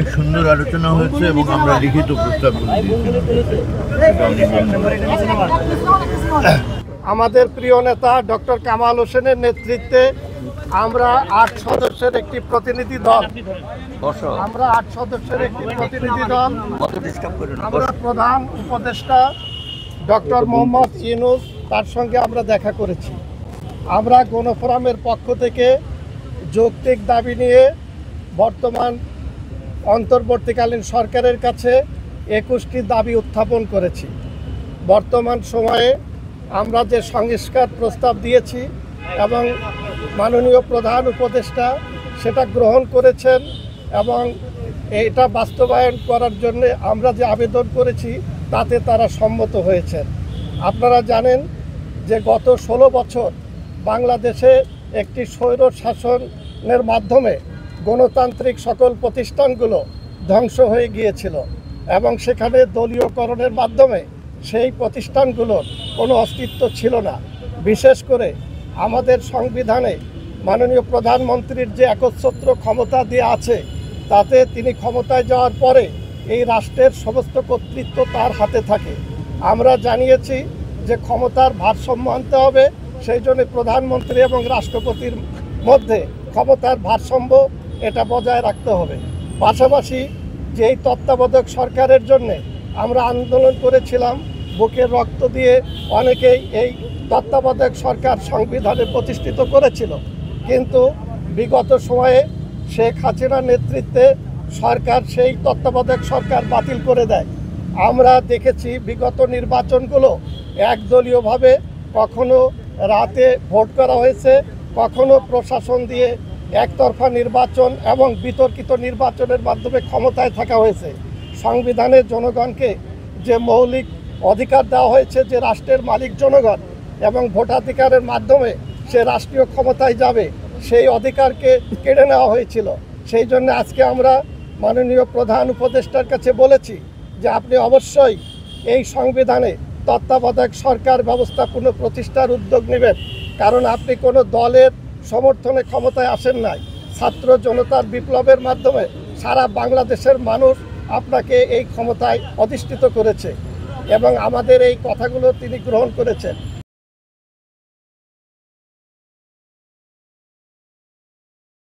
অনেক সুন্দর আলোচনা হয়েছে এবং আমরা লিখিত প্রস্তাবগুলো আমাদের প্রিয় নেতা ডক্টর কামাল হোসেনের নেতৃত্বে আমরা 8 সদস্যের একটি প্রতিনিধি দল আমরা প্রধান উপদেষ্টা ডক্টর মোহাম্মদ ইউনূস তার সঙ্গে আমরা দেখা করেছি। আমরা গণফোরামের পক্ষ থেকে যৌক্তিক দাবি নিয়ে বর্তমান অন্তর্বর্তীকালীন সরকারের কাছে 21টি দাবি উত্থাপন করেছি। বর্তমান সময়ে আমরা যে সংস্কার প্রস্তাব দিয়েছি এবং মাননীয় প্রধান উপদেষ্টা সেটা গ্রহণ করেছেন এবং এটা বাস্তবায়ন করার জন্য আমরা যে আবেদন করেছি তাতে তারা সম্মত হয়েছেন। আপনারা জানেন যে গত 16 বছর বাংলাদেশে একটি স্বৈর শাসনের মাধ্যমে গণতান্ত্রিক সকল প্রতিষ্ঠানগুলো ধ্বংস হয়ে গিয়েছিল এবং সেখানে দলীয়করণের মাধ্যমে সেই প্রতিষ্ঠানগুলোর কোনো অস্তিত্ব ছিল না। বিশেষ করে আমাদের সংবিধানে মাননীয় প্রধানমন্ত্রীর যে একচ্ছত্র ক্ষমতা দেওয়া আছে তাতে তিনি ক্ষমতায় যাওয়ার পরে এই রাষ্ট্রের সমস্ত কর্তৃত্ব তার হাতে থাকে। আমরা জানিয়েছি যে ক্ষমতার ভারসাম্য আনতে হবে, সেই জন্য প্রধানমন্ত্রী এবং রাষ্ট্রপতির মধ্যে ক্ষমতার ভারসাম্য এটা বজায় রাখতে হবে। পাশাপাশি যেই তত্ত্বাবধায়ক সরকারের জন্যে আমরা আন্দোলন করেছিলাম, বুকের রক্ত দিয়ে অনেকেই এই তত্ত্বাবধায়ক সরকার সংবিধানে প্রতিষ্ঠিত করেছিল, কিন্তু বিগত সময়ে শেখ হাসিনার নেতৃত্বে সরকার সেই তত্ত্বাবধায়ক সরকার বাতিল করে দেয়। আমরা দেখেছি বিগত নির্বাচনগুলো একদলীয়ভাবে কখনো রাতে ভোট করা হয়েছে, কখনো প্রশাসন দিয়ে একতরফা নির্বাচন এবং বিতর্কিত নির্বাচনের মাধ্যমে ক্ষমতায় থাকা হয়েছে। সংবিধানে জনগণকে যে মৌলিক অধিকার দেওয়া হয়েছে যে রাষ্ট্রের মালিক জনগণ এবং ভোটাধিকারের মাধ্যমে সে রাষ্ট্রীয় ক্ষমতায় যাবে, সেই অধিকারকে কেড়ে নেওয়া হয়েছিল। সেই জন্য আজকে আমরা মাননীয় প্রধান উপদেষ্টার কাছে বলেছি যে আপনি অবশ্যই এই সংবিধানে তত্ত্বাবধায়ক সরকার ব্যবস্থা পুনঃপ্রতিষ্ঠার উদ্যোগ নেবেন, কারণ আপনি কোনো দলের সমর্থনে ক্ষমতায় আসেন নাই। ছাত্র জনতার বিপ্লবের মাধ্যমে সারা বাংলাদেশের মানুষ আপনাকে এই ক্ষমতায় অধিষ্ঠিত করেছে এবং আমাদের এই কথাগুলো তিনি গ্রহণ করেছেন।